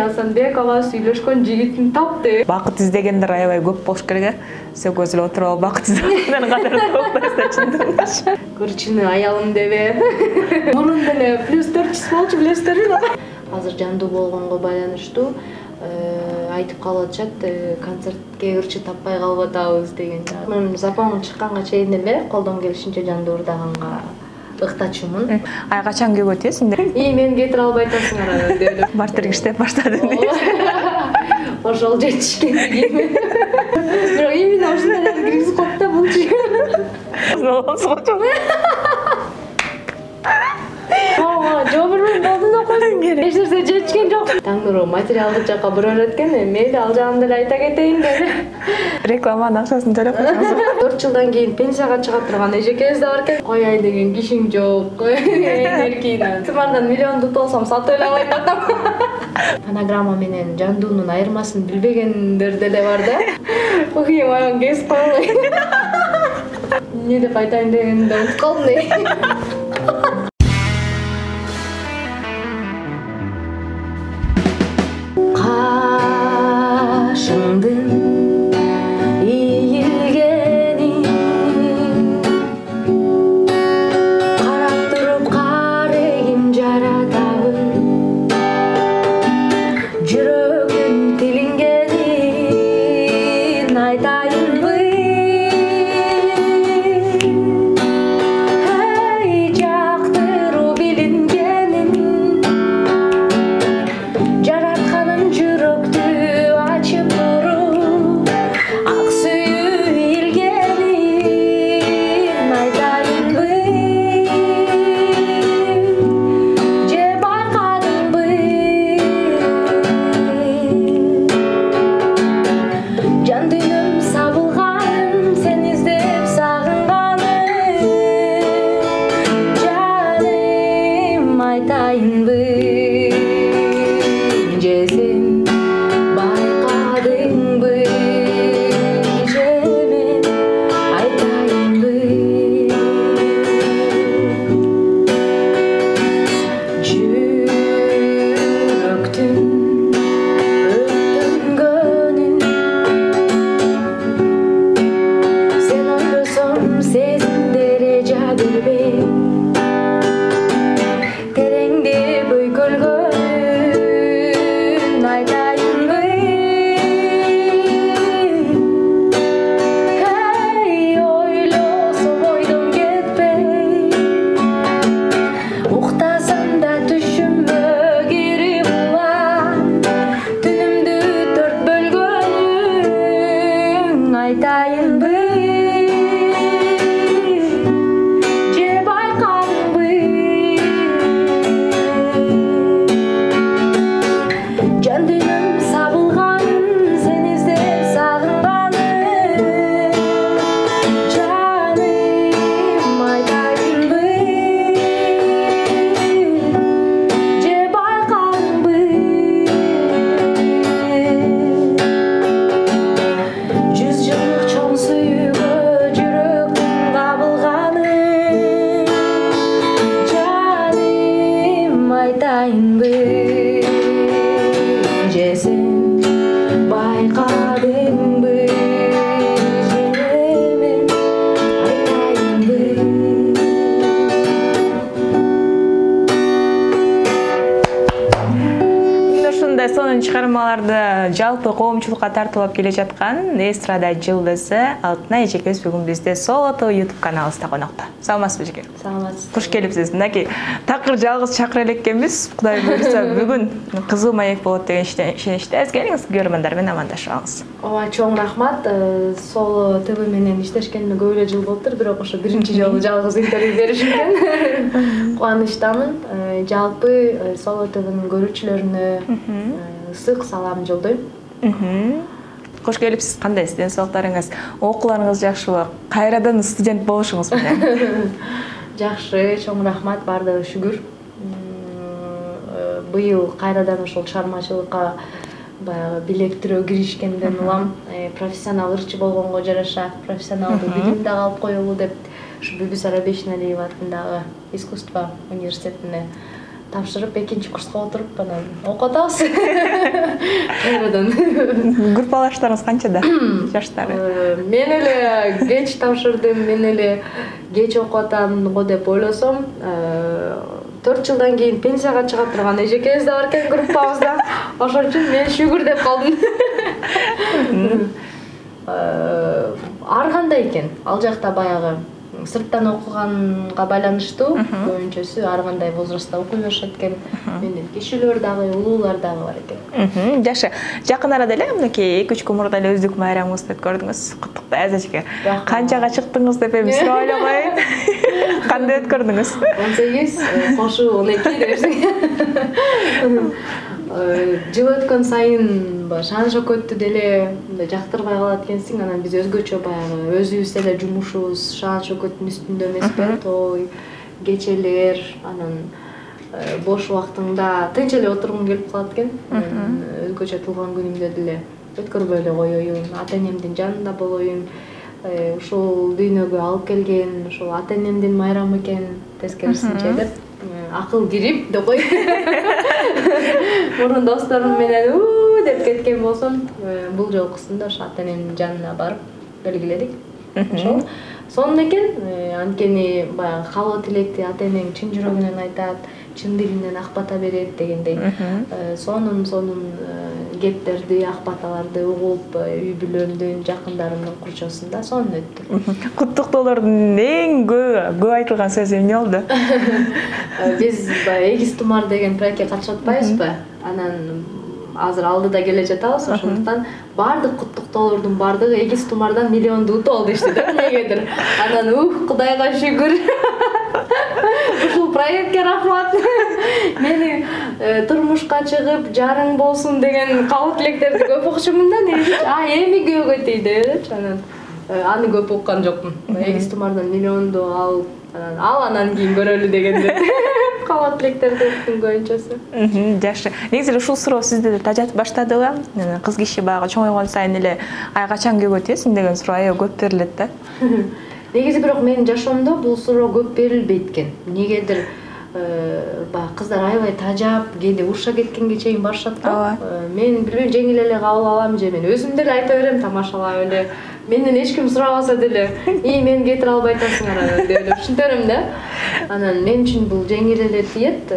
Асанбекова сүйлөшкөн жигитин тапты. Бакыт издегендер аябай көп болуш керек. Сөкөз эле отуруп алып бакыт издегендердин катары токтойсуздар чындыгында. Көрчүнү аялым дебе. Мурун деле +400 болчу билесиздерби? Азыр жандуу болгонго байланыштуу айтып калып атышат, концертке ырчы таппай калып атабыз деген. Мен закону чыкканга чейин эле колдон келишинче жандуу ырдаганга ыктачумун. Ай качан күйгө өтөсүңдөр? Мен кетире албай атасыңар деп. Бартыр иштеп баштадым. Ошол жетишкен дейм. Бирок именно ушундай киргизип коюп да булчу. Жобурун болду да койсун. Эч нерсе жетишкен жок. Таңнуру материалдык жакка бурар эткен, мейли ал жагын деле айта кетейин деди. Рекламанын акчасын төлөп койсоңуз. 4 жылдан кийин пенсияга чыга турган эжекебиз да бар экен. Кояй деген кишиң жок. Энергиядан. Сымардан миллионду толсом сатып эле коюп атам. Фонограмма менен жандуунун айырмасын билбегендер деле бар да. Ой, аян кесип койбой. Не деп айтайын дегенди унутуп калдым. Kaşındın iyilgeni Karap durup kareyim jaratabın Жүрөгүн тилингенин айтайынбы Эй, жактыруу билингенин Жаратканын жүрөктү ачып туруп ак сүйүү илгенин айтайынбы Же байкадыңбы Жан дүйнөм сабылганын сен издеп сагынганын Жаным айтайынбы Же сен байкадыңбы Же мен айтайынбы Жүрөктүн өртөнгөнүн Сен ойлосоң сезимдер эжа бербей Тереңде бөйкөлгөн айтайынбы Эй, ойлосом ойдон кетпей Уктасам да түшүмө кирип улам Түнүмдү төрт бөлгөнүң айтайынбы Же байкадыңбы Жан дүйнөм сабылганын сен издеп сагынганын Жаным айтайынбы Же байкадыңбы Жүз жылдык чоң сүйүүгө жүрөктүн кабылганын Жаным айтайынбы Же сен байкадыңбы Же мен айтайынбы Ушундай сонун чыгармаларды жалпы коомчулукка тартуулап келе жаткан эстрада жылдызы Алтынай эжекебиз бүгүн бизде Соло ТВ YouTube каналыбызда конокто. Саламатсызбы эжеке? Саламатсыз. Куш келипсиз. Мынакей такыр жалгыз чакыра элеккенбиз. Кудай буйруса бүгүн кызуу маек болот деген ишеничтебиз. Келиңиз көрөрмандар менен амандашып алыңыз. Ооба, чоң рахмат. Соло ТВ менен иштешкениме көп эле жыл болуптур, бирок ошо биринчи жолу жалгыз интервью беришим экен. Кубанычтамын. Жалпы Соло ТВнын көрүүчүлөрүнө ысык салам жолдойм. Кош келипсиз. Кандайсыз? Ден соолуктарыңыз, окууларыңыз жакшыбы? Кайрадан студент болушуңуз менен? Жакшы, чоң рахмат, баардыгы шүгүр. Быйыл кайрадан ошол чыгармачылыкка баягы билектирөө киришкенден улам, профессионал ырчы болгонго жараша профессионалдуу билим дагы алып коелу деп ушу Бүбүс Арабешина Алиева атындагы искусство университетине тапшырып экинчи курска отуруп анан окуп атабыз кайрадан. Группалаштарыңыз канчада жаштары? Мен эле кеч тапшырдым, мен эле кеч окуп атам го деп ойлосом, 4 жылдан кийин пенсияга чыга турган эжекебиз да бар экен группабызда. Ошон үчүн мен шүгүр деп калдым. Ар кандай экен, ал жакта баягы сырттан окуганга байланыштуу көбүнчөсү ар кандай возрастта окуй беришет экен. Менден кичүүлөр дагы, улуулар дагы бар экен. Жакшы. Жакын арада эле мынакей 2-3 күн мурда эле өздүк майрамыңызды өткөрдүңүз. Куттуктайбыз эжеке. Канчага чыктыңыз деп эми сурап эле коеюн. Кандай өткөрдүңүз? 18, кошу 12 дерсиң. Жыл өткөн сайын шан шөкөттү деле жактырбай калат экенсиң, анан биз өзгөчө баягы өзүбүз эле жумушубуз шан шөкөттүн үстүндө эмеспи, той, кечелер, анан бош убактыңда тынч эле отургуң келип калат экен. Өзгөчө туулган күнүмдө деле өткөрбөй эле коеюн, ата-энемдин жанында болоюн. Ушул дүйнөгө алып келген ушул ата-энемдин майрамы экен, тескерисинче деп акыл кирип деп кой. Мурун досторум менен деп кеткен болсом, бул жолкусунда ошо ата-энемдин жанына барып белгиледик. Ошол сонун экен, анткени баягы каалоо тилекти ата-энең чын жүрөгүнөн айтат, чын дилинен ак бата берет дегендей. Сонун кептерди, ак баталарды угуп, үй бүлөмдүн, жакындарымдын курчосунда сонун өттү. Куттуктоолордун эң көп айтылган сөзү эмне болду? Биз эгиз тумар деген проектке катышып атпайбызбы? Анан азыр алдыда келе жатабыз, ошондуктан бардык куттуктоолордун бардыгы эгиз тумардан миллионду утуп алды дешти да, эмнегедир. Анан Кудайга шүгүр. Ушул проектке рахмат. Мени турмушка чыгып, жарың болсун деген каалоо тилектерди көп окушумун да, негизи. Эми көбгө тийди депчи. Анан аны көп уккан жокмун. Эгиз тумардан миллионду алып, анан кийин көрөлү дегенде. Каалоо тилектерди уктум көбүнчөсү. Жакшы. Негизи ушул суроо сизде да тажатып баштадыбы? Кыз киши баягы чоңойгон сайын эле ай качан көгөтөсүң деген суроо аябай көп берилет да. Негизи бирок менин жашоомдо бул суроо көп берилбейт экен. Эмнегедир баягы кыздар аябай тажап, кээде уруша кеткенге чейин барышат да. Мен билбейм, жеңил эле кабыл алам же мен өзүм деле айта берем, тамашалап эле. Менден эч ким сурабаса деле, мен кетире албай атасыңар деп эле түшүндүрөм да. Анан мен үчүн бул жеңил эле тиет.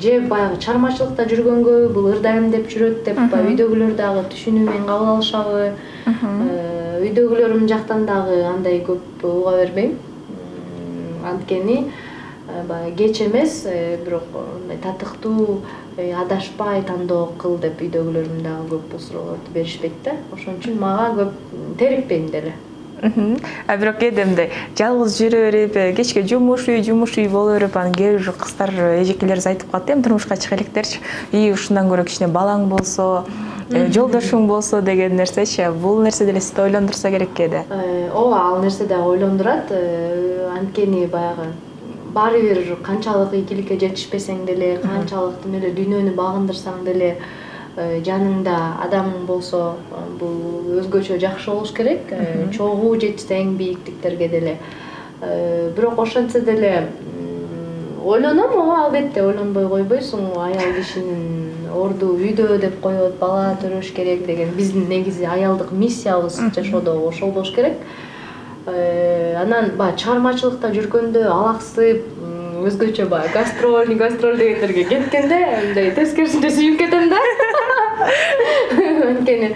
Же баягы чармачылыкта жүргөнгө бул ырдайм деп жүрөт деп үйдөгүлөр дагы түшүнүү менен кабыл алышабы. Үйдөгүлөрүм жактан дагы андай көп уга бербейм. Анткени баягы кеч эмес, бирок мындай татыктуу, адашпай тандоо кыл деп үйдөгүлөрүм дагы көп бул суроолорду беришпейт да. Ошон үчүн мага көп терикпейм деле. Бирок кээде мындай жалгыз жүрө берип, кечке жумуш үй боло берип, анан кээ бир кыздар, эжекелерибиз айтып калат, турмушка чыга электерчи. Ушундан көрө кичине балаң болсо, жолдошуң болсо деген нерсечи. Бул нерсе деле сизди ойлондурса керек кээде. Ооба, ал нерсе да ойлондурат. Анткени баягы баары бир канчалык ийгиликке жетишпесең деле, канчалык эле дүйнөнү багындырсаң деле, жаныңда адамың болсо, бул өзгөчө жакшы болуш керек. Чогуу жетсең бийиктиктерге деле. Бирок ошентсе деле ойлоном, албетте ойлонбой койбойсуң. Аял кишинин орду үйдө деп коет, бала төрөш керек деген биздин негизи аялдык миссиябыз жашоодо ошол болуш керек. Анан чыгармачылыкта жүргөндө алаксып, өзгөчө гастроль дегендерге кеткенде мындай тескерисинче сүйүнүп кетем да. Анткени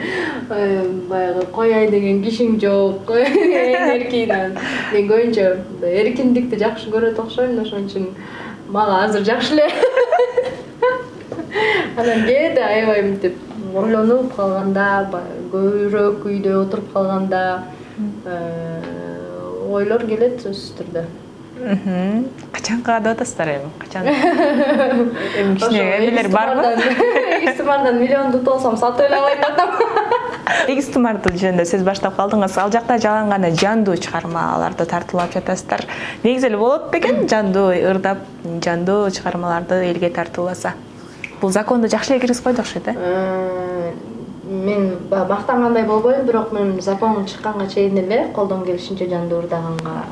баягы кояй деген кишиң жок, эркин. Мен көбүнчө эркиндикти жакшы көрөт окшойм, ошон үчүн мага азыр жакшы эле. Анан кээде аябай мынтип ойлонуп калганда, көбүрөөк үйдө отуруп калганда ойлор келет сөзсүз түрдө. Качан каадып атасыздар эми? Качан? Эми кичине эмелер барбы? Эгиз тумардан миллионду утуп алсам сатып эле алайын деп атам. Эгиз тумарды жөнүндө сөз баштап калдыңыз. Ал жакта жалаң гана жандуу чыгармаларды тартуулап жатасыздар. Негизи эле болот бекен жандуу ырдап, жандуу чыгармаларды элге тартууласа? Бул закондо жакшы эле киргизип койду окшойт, Мен мактангандай болбойм, бирок мен закон чыкканга чейин эле колдон келишинче жандуу ырдаганга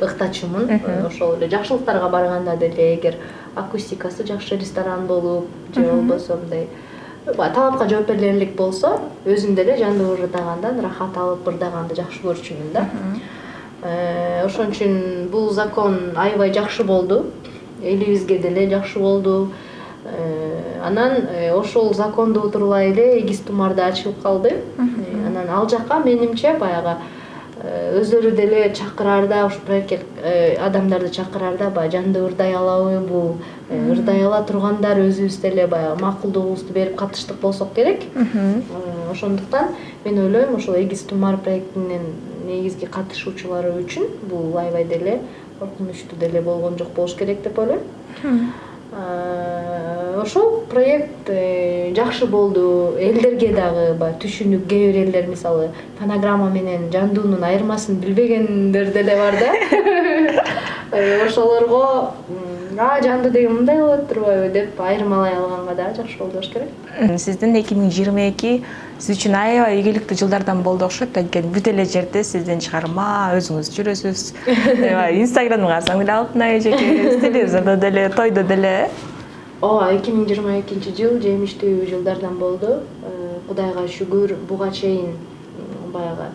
ыктачумун. Ошол эле жакшылыктарга барганда деле эгер акустикасы жакшы ресторан болуп же болбосо мындай талапка жооп берилерлик болсо, өзүм деле жандуу ырдаганда рахат алып ырдаганды жакшы көрчүмүн да. Ошон үчүн бул закон аябай жакшы болду. Элибизге деле жакшы болду. Анан ошол законду утурлай эле эгиз тумарда ачылып калды. Анан ал жакка менимче баягы өздөрү деле чакырарда, ушу проектке адамдарды чакырарда баягы жандуу ырдай алабы, ырдай ала тургандар өзүбүз деле баягы макулдугубузду берип катыштык болсок керек. Ошондуктан мен ойлойм, ошол эгиз тумар проектинин негизги катышуучулары үчүн бул аябай деле коркунучтуу деле болгон жок болуш керек деп ойлойм. Ошол проект жакшы болду. Элдерге дагы баягы түшүнүк, кээ бир элдер мисалы фонограмма менен жандуунун айырмасын билбегендер деле бар да. Ошолорго жандуу деген мындай болот турбайбы деп айырмалай алганга дагы жакшы болду болуш керек. Сиздин 2022 сиз үчүн аябай ийгиликтүү жылдардан болду окшойт. Анткени бүт эле жерде сиздин чыгарма, өзүңүз жүрөсүз. Инстаграмга карасаң деле алтын ай эжеке, телевизордо деле, тойдо деле. 2022 жыл жемиштүү жылдардан болду. Кудайга шүгүр, буга чейин баягы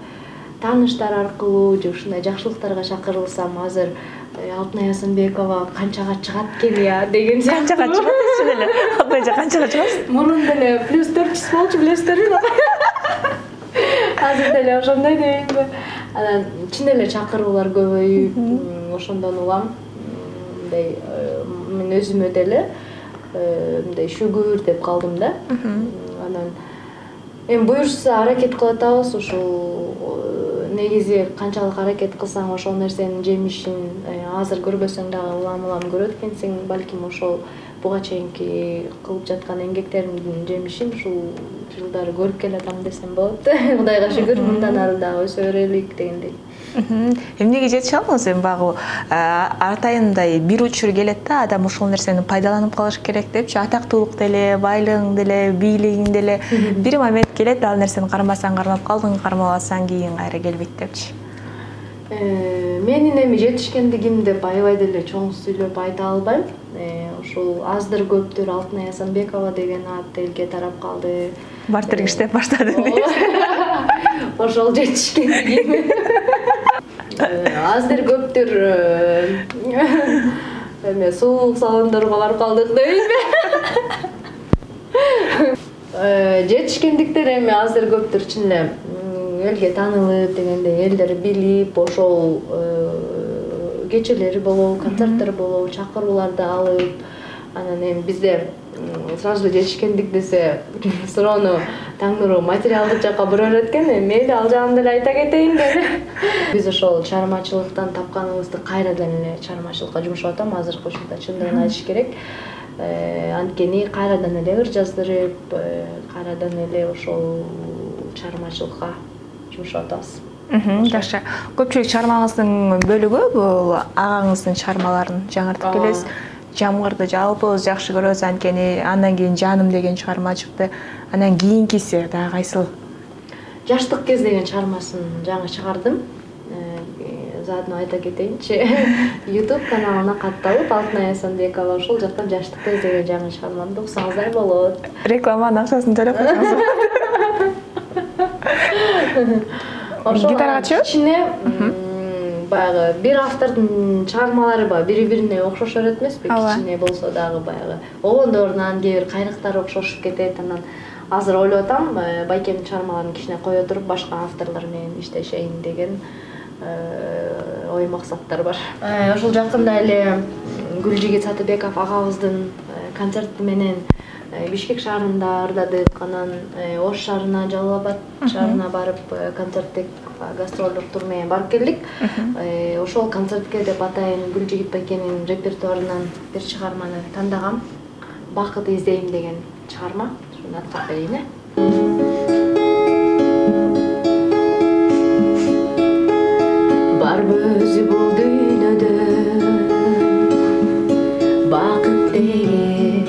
тааныштар аркылуу же ушундай жакшылыктарга чакырылсам, азыр Алтынай Асанбекова канчага чыгат экен я деген сыяктуу. Канчага чыгат чын эле? Алтынай эже канчага чыгасыз? Мурун деле плюс 400 болчу, билесиздерби? Азыр деле ошондой дейинби? Анан чын эле чакыруулар көбөйүп, ошондон улам мындай мен өзүмө деле мындай шүгүр деп калдым да. Анан эми буюрса аракет кылып атабыз. Ушул негизи канчалык аракет кылсаң ошол нерсенин жемишин азыр көрбөсөң дагы улам көрөт экенсиң. Балким ошол буга чейинки кылып жаткан эмгектеримдин жемишин ушул жылдары көрүп келатам десем болот. Кудайга шүгүр, мындан ары дагы өсө берелик дегендей. Эмнеге жетише алдыңыз? Эми багы атайындай бир учур келет да, адам ушул нерсени пайдаланып калыш керек депчи, атактуулук деле, байлыгың деле, бийлигиң деле бир момент келет, ал нерсени кармасаң кармап калдың, кармабасаң кийин кайра келбейт депчи. Менин эми жетишкендигим деп аябай деле чоң сүйлөп айта албайм. Ушул аздыр көптүр Алтынай Асанбекова деген ат элге тарап калды. Бартыр иштеп баштады. Ошол жетишкендигим. Аздыр көптүр эме сулуулук салондорго барып калдык дейбизби? Жетишкендиктер эми аздыр көптүр чын эле элге таанылып дегендей, элдер билип, ошол кечелери болобу, концерттер болобу, чакырууларды алып, анан эми бизде сразу жетишкендик десе суроону Таңнуру материалдык жакка бура берет экен. Мейли ал жагын деле айта кетейин деп. Биз ошол чыгармачылыктан тапканыбызды кайрадан эле чыгармачылыкка жумшап атам. Азыркы учурда чындыгын айтыш керек. Анткени кайрадан эле ыр жаздырып, кайрадан эле ошол чыгармачылыкка жумшап атабыз. Жакшы. Көпчүлүк чыгармаңыздын бөлүгү бул агаңыздын чыгармаларын жаңыртып келесиз. Жамгырды жалпыбыз жакшы көрөбүз, анткени андан кийин Жаным деген чыгарма чыкты. Анан кийинкиси дагы кайсыл? Жаштык кез деген чыгармасын жаңы чыгардым. Заодно айта кетейинчи. YouTube каналына катталып, Алтынай Асанбекова ошол жакта Жаштык кез деген жаңы чыгармамды уксаңыздар болот. Рекламанын акчасын төлөп койсоңуз. Гитарачы? Кичине баягы бир автордун чыгармалары бар, бири-бирине окшош берет эмеспи? Кичине болсо дагы баягы огондорунан кээ бир кайрыктары окшошуп кетет. Анан азыр ойлоп атам, байкемдин чыгармаларын кичине кое туруп башка авторлор менен иштешейин деген ой максаттар бар. Ошол жакында эле Гүлжигит Сатыбеков агабыздын концерти менен Бишкек шаарында ырдадык. Анан Ош шаарына, Жалал Абад шаарына барып концерттик гастролдук тур менен барып келдик. Ошол концертке деп атайын Гүлжигит байкенин репертуарынан бир чыгарманы тандагам. Бакыт издейм деген чыгарма. Шуну аткарып берейин. Барбы өзү бул дүйнөдө бакыт деген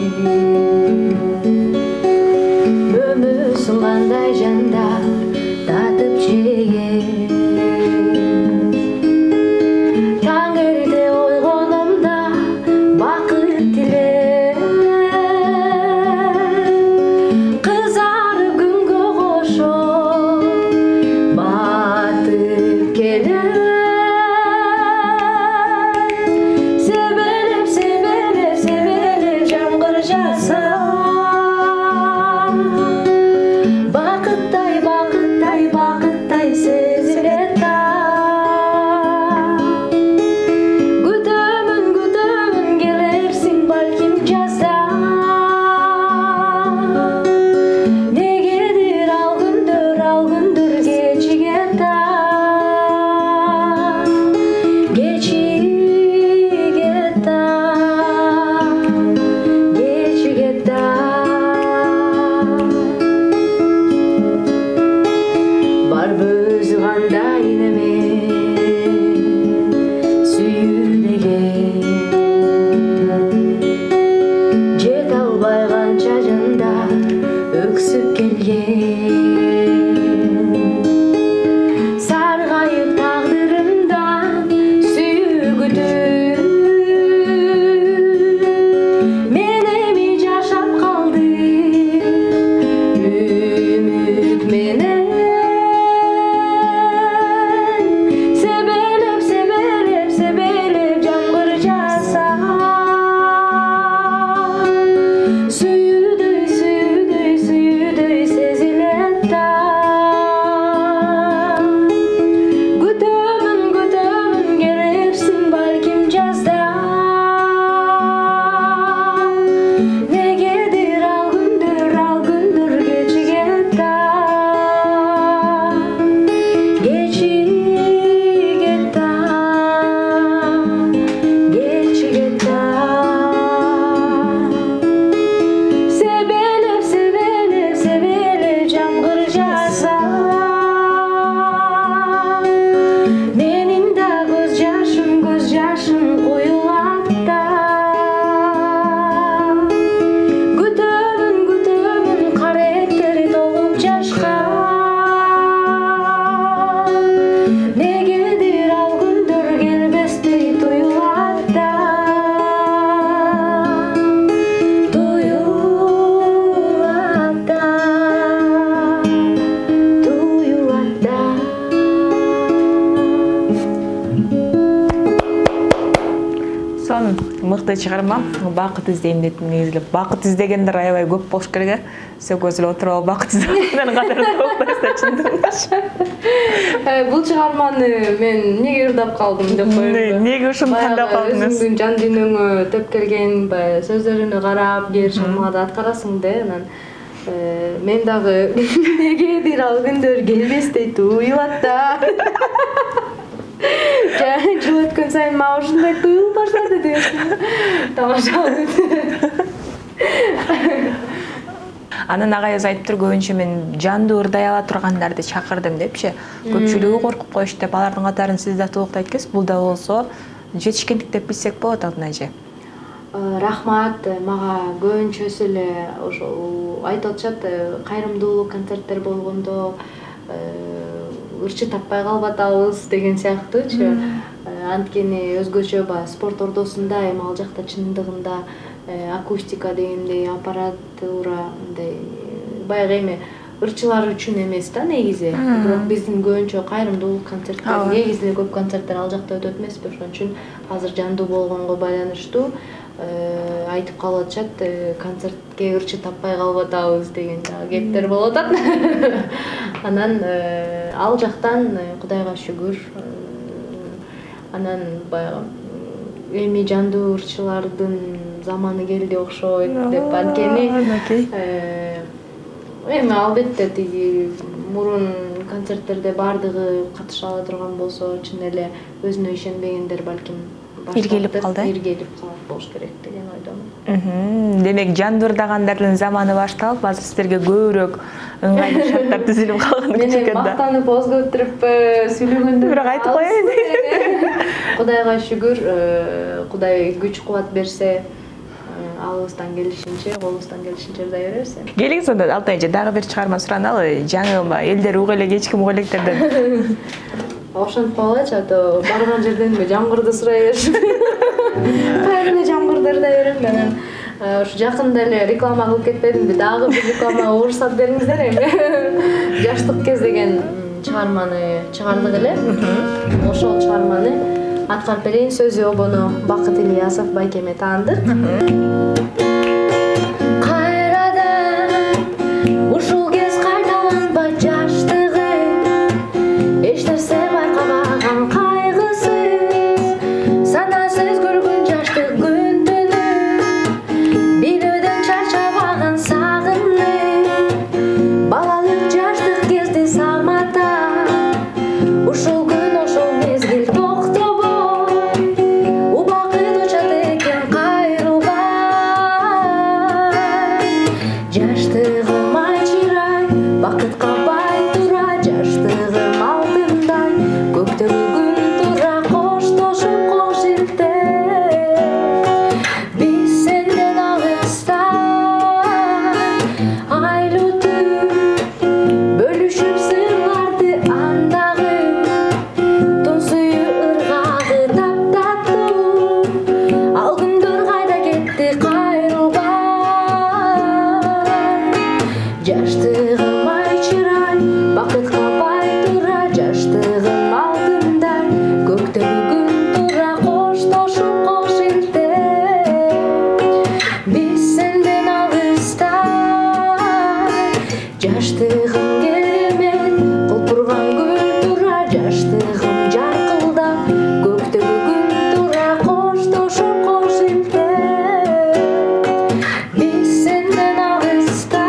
өмүр сулгандай жандар татып жеген таң бакыттуу чыгарма бакыт издейм дейт негизи. Бакыт издегендер аябай көп болуш керек. Сөкөз эле отуруп алып бакыт издегендердин катарында токтойсуздар чындыгында. Бул чыгарманы мен эмнеге ырдап калдым деп коеюн. Эмнеге ушуну тандап калдыңыз? Өзүңдүн жан дүйнөңө төп келген баягы сөздөрүнө карап, кээ шамада аткарасың да, анан мен дагы эмнегедир ал күндөр келбестей туюлат да. Жыл өткөн сайын мага ушундай туюлуп баштады деп. Тамаша. Анан агайыбыз айтыптыр, көбүнчө мен жандуу ырдай ала тургандарды чакырдым депчи. Көпчүлүгү коркуп коюшт деп, алардын катарын сиз да толуктайт экенсиз. Бул да болсо жетишкендик деп билсек болот, Алтын эже. Рахмат, мага көбүнчөсү эле ошол айтып атышат, кайрымдуулук концерттер болгондо ырчы таппай калбатабыз деген сыяктуучу. Анткени өзгөчө баягы спорт ордосунда эми ал жакта чындыгында акустика дегендей аппаратура мындай баягы эми ырчылар үчүн эмес да негизи. Бирок биздин көбүнчө кайрымдуулук концерттер, негизи эле көп концерттер ал жакта өтөт эмеспи. Ошон үчүн азыр жандуу болгонго байланыштуу айтып калып атышат, концертке ырчы таппай калбатабыз деген кептер болуп атат. Анан ал жактан Кудайга шүгүр. Анан баягы эми жандуу ырчылардын заманы келди окшойт деп анткени эми албетте тиги мурун концерттерде баардыгы катыша ала турган болсо чын эле өзүнө ишенбегендер балким иргелип калды. Иргелип калат болуш керек деген ойдомун. Демек жандуу ырдагандардын заманы башталып, азыр сиздерге көбүрөөк ыңгайлуу шарттар түзүлүп калган экен да. Мен мактанып озго өтүрүп сүйлөгөндө бирок айтып коеюн. Кудайга шүгүр, Кудай күч кубат берсе, алыбыздан келишинче, колубуздан келишинче ырдай беребиз. Келиңиз анда Алтын эже, дагы бир чыгарма сураналы. Жаңы элдер угу элек, эч ким угу электерден. Ошентип калгылачы, ато барган жерден жамгырды сурай беришип. Кайра жамгырды ырдай берем мен. Ушу жакында эле реклама кылып кетпедимби? Дагы бир реклама уруксат бериңиздер эми. Жаштык кез деген чыгарманы чыгардык эле. Ошол чыгарманы аткарып берейин. Сөзү обону Бакыт Ильясов байкеме таандык. Кайрадан ушул кез кайталанбай жаштыгым, эч нерсе байкабаган кайгысыз, санасыз көргөн жаштык күн түнү, билүүдөн чарчабаган сагынып, балалык жаштык кезди самата, ушул күн ошол мезгил токтобой, убакыт учат экен кайрылбай. Жаштыгым айчырай, бакытка бай тура, жаштыгым алтындай, көктөгү күн тура, коштошуп кош илтеп. Биз сенден алыстай, айлуу түн, бөлүшүп сырларды андагы, тун сүйү ыргагы таптаттуу, ал күндөр кайда кетти кайрылбай. Жаштыгым айчырай, бакытка бай тура, жаштыгым алтындай, көктөгү күн тура, коштошуп кош илтеп. Биз сенден алыстай, жаштыгым керемет, кулпурган гүл тура, жаштыгым жаркылдап, көктөгү күн тура, коштошуп кош илтеп. Биз сенден алыстайбыз.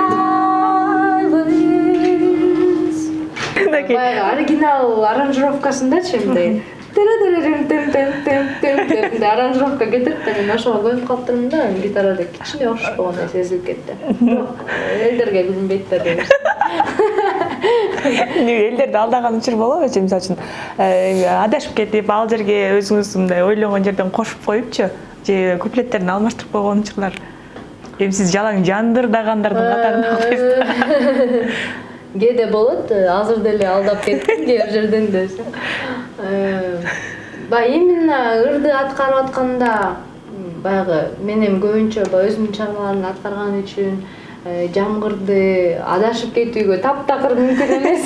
Баягы оригинал аранжировкасындачы мындай аранжировка кетет да, мен ошого көнүп калыптырмын да, гитарада кичине окшош болгондой сезилип кетти. Бирок элдерге билинбейт да деп. Элдерди алдаган учур болобучу, мисалы үчүн адашып кетип, ал жерге өзүңүз мындай ойлогон жерден кошуп коюпчу, же куплеттерин алмаштырып койгон учурлар. Эми сиз жалаң жандырдагандардын катарында окуйсуз. Кээде болот, азыр деле алдап кеттим кээ бир жерден десе. Баягы именно ырды аткарып атканда баягы мен эми көбүнчө өзүмдүн чыгармаларымды аткарган үчүн жамгырды адашып кетүүгө таптакыр мүмкүн эмес.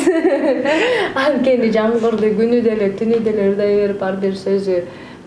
Анткени жамгырды күнү деле түнү деле ырдай берип, ар бир сөзү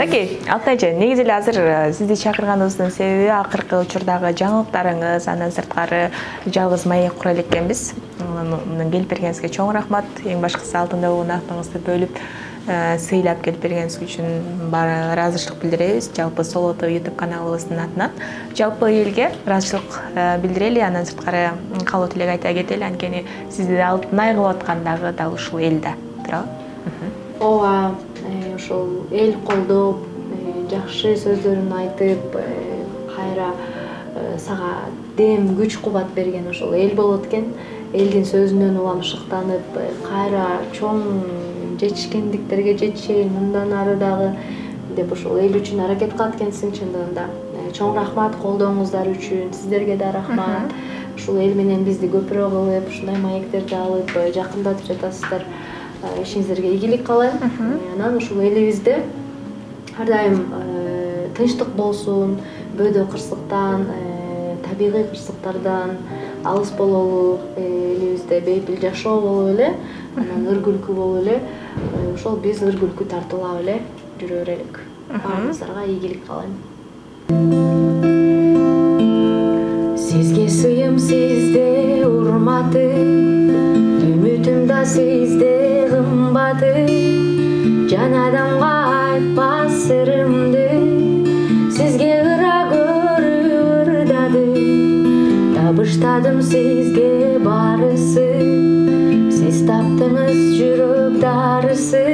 Мынакей, Алтын эже, негизи эле азыр сизди чакырганыбыздын себеби акыркы учурдагы жаңылыктарыңыз, андан сырткары жалгыз маек кура элекенбиз. Мунун келип бергениңизге чоң рахмат. Эң башкысы Алтында уунактыңызды бөлүп сыйлап келип бергениңиз үчүн ыраазычылык билдиребиз. Жалпы Солото YouTube каналыбыздын атынан жалпы элге ыраазычылык билдирели, андан сырткары калуу тилек айта кетели, анткени сизди Алтынай кылып аткан дагы дал ушул эл да, туурабы? Ооба, ошол эл колдоп, жакшы сөздөрүн айтып, кайра сага дем күч кубат берген ошол эл болот экен. Элдин сөзүнөн улам шыктанып, кайра чоң жетишкендиктерге жетишейин, мындан ары дагы деп ошол эл үчүн аракет кылат экенсиң чындыгында. Чоң рахмат колдооңуздар үчүн, сиздерге да рахмат. Ушул эл менен бизди көпүрөөк кылып, ушундай маектерди алып, жакындатып жатасыздар. Ишиңиздерге ийгилик каалайм. Анан ушул элибизде ар дайым тынчтык болсун, бөөдө кырсыктан, табигый кырсыктардан алыс бололу, элибизде бейпил жашоо болуп эле, анан ыр-күлкү болуп эле, ошол биз ыр-күлкү тартуулап эле жүрө берелик. Баарыңыздарга ийгилик каалайм. Сизге сыйым сизде урматы, үмүтүм да сизде кымбаты, жан адамга айтпас сырымды, сизге ыра көрүп ырдады, табыштадым сизге барысы, сиз таптыңыз жүрөк дарысы,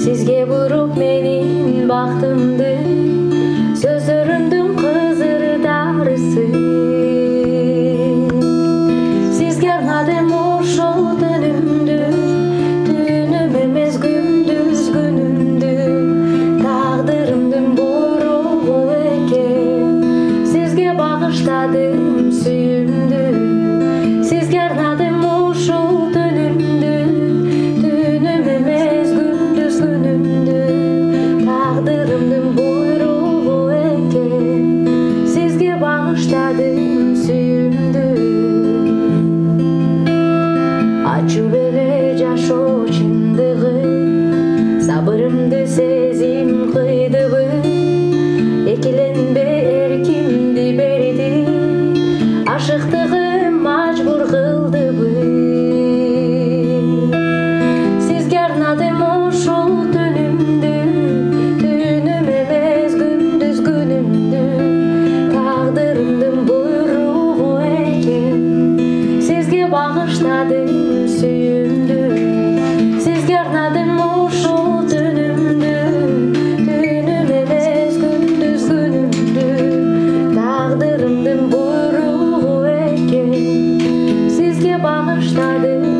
сизге буруп менин бактымды, сөздөрүмдүн кызыр дарысы, сизге арнадым ошол түнүмдү, түнүм эмес күндүз күнүмдү, тагдырымдын буйругу экен, сизге багыштадым сүйүмдү, сизге арнадым ошол түнүмдү, түнүм эмес күндүз күнүмдү, тагдырымдын буйругу экен, сизге багыштадым сүйүмдү. Ачып эле жашоо чындыгы, сабырымды сезим кыйдыбы, экиленбе эркимди берди, ашыктыгым мажбур кылдыбы, сизге арнадым ошол түнүмдү, түнүм эмес күндүз күнүмдү, тагдырымдын буйругу экен, сизге багыштадым сүйүмдү, сизге арнадым ошол түнүмдү, түнүм эмес күндүз күнүмдү, тагдырымдын буйругу экен, сизге багыштадым